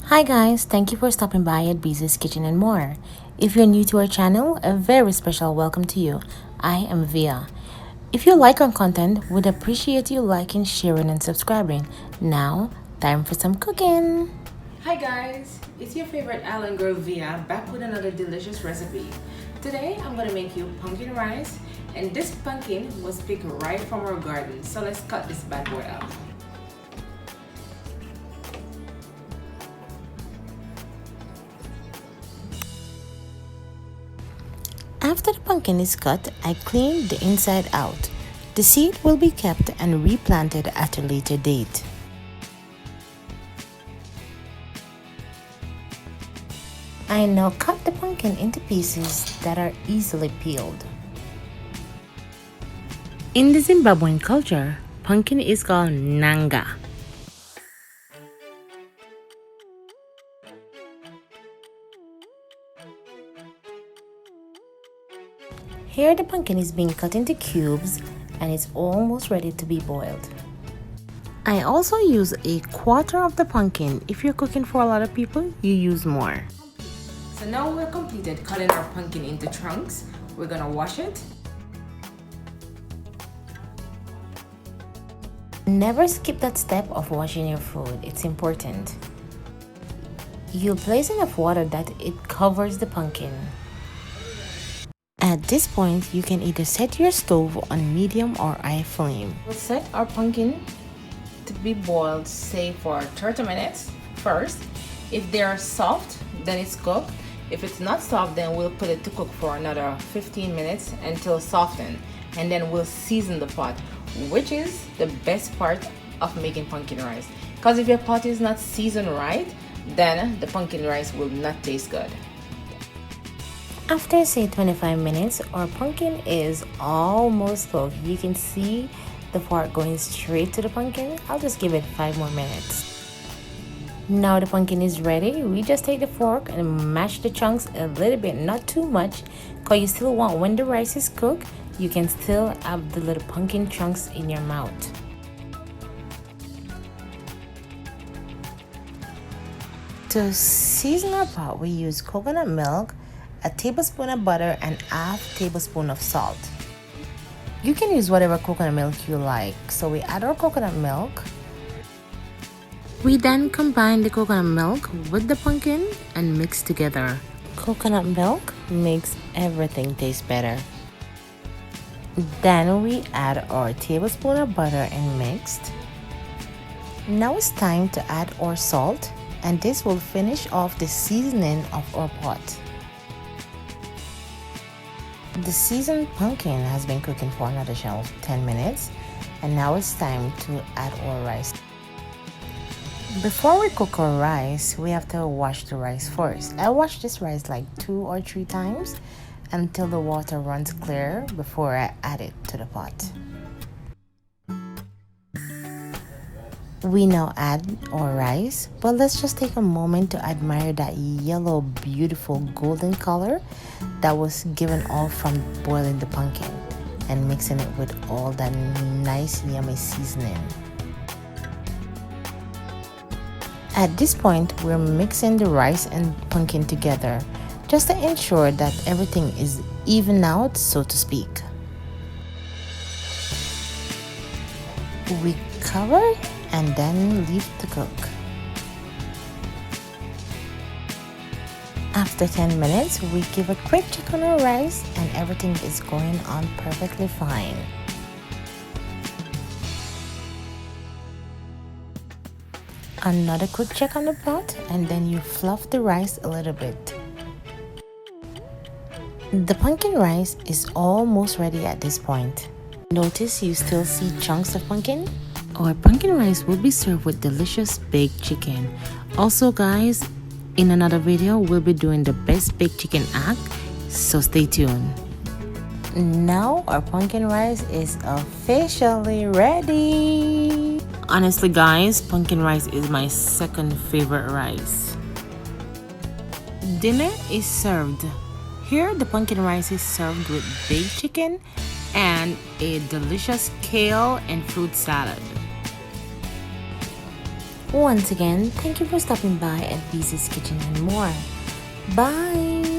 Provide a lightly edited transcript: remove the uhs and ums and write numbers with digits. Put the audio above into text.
Hi guys, thank you for stopping by at Beezy's Kitchen and More. If you're new to our channel, a very special welcome to you. I am Via. If you like our content, we'd appreciate you liking, sharing, and subscribing. Now, time for some cooking. Hi guys, it's your favorite island girl Via back with another delicious recipe. Today, I'm gonna make you pumpkin rice, and this pumpkin was picked right from our garden. So let's cut this bad boy out. After the pumpkin is cut, I clean the inside out. The seed will be kept and replanted at a later date. I now cut the pumpkin into pieces that are easily peeled. In the Zimbabwean culture, pumpkin is called Nhanga. Here the pumpkin is being cut into cubes and it's almost ready to be boiled. I also use a quarter of the pumpkin. If you're cooking for a lot of people, you use more. So now we're completed cutting our pumpkin into chunks. We're gonna wash it. Never skip that step of washing your food. It's important. You place enough water that it covers the pumpkin. At this point, you can either set your stove on medium or high flame. We'll set our pumpkin to be boiled, say for 30 minutes first. If they are soft, then it's cooked. If it's not soft, then we'll put it to cook for another 15 minutes until softened. And then we'll season the pot, which is the best part of making pumpkin rice. Because if your pot is not seasoned right, then the pumpkin rice will not taste good. After say 25 minutes, our pumpkin is almost cooked. You can see the fork going straight to the pumpkin. I'll just give it 5 more minutes. Now the pumpkin is ready. We just take the fork and mash the chunks a little bit, not too much, because you still want, when the rice is cooked, you can still have the little pumpkin chunks in your mouth. To season our pot, we use coconut milk, a tablespoon of butter, and half tablespoon of salt. You can use whatever coconut milk you like. So we add our coconut milk. We then combine the coconut milk with the pumpkin and mix together. Coconut milk makes everything taste better. Then we add our tablespoon of butter and mixed. Now it's time to add our salt, and this will finish off the seasoning of our pot. The seasoned pumpkin has been cooking for another 10 minutes, and now it's time to add our rice. Before we cook our rice, we have to wash the rice first. I wash this rice like 2 or 3 times until the water runs clear before I add it to the pot. We now add our rice, but let's just take a moment to admire that yellow, beautiful golden color that was given all from boiling the pumpkin and mixing it with all that nice, yummy seasoning. At this point, we're mixing the rice and pumpkin together just to ensure that everything is even out, so to speak. We cover and then leave to cook. After 10 minutes, we give a quick check on our rice and everything is going on perfectly fine. Another quick check on the pot and then you fluff the rice a little bit. The pumpkin rice is almost ready at this point. Notice you still see chunks of pumpkin? Our pumpkin rice will be served with delicious baked chicken. Also guys, in another video, we'll be doing the best baked chicken act, so stay tuned. Now our pumpkin rice is officially ready. Honestly guys, pumpkin rice is my second favorite rice. Dinner is served. Here the pumpkin rice is served with baked chicken and a delicious kale and fruit salad. Once again, thank you for stopping by at BC's Kitchen and More. Bye!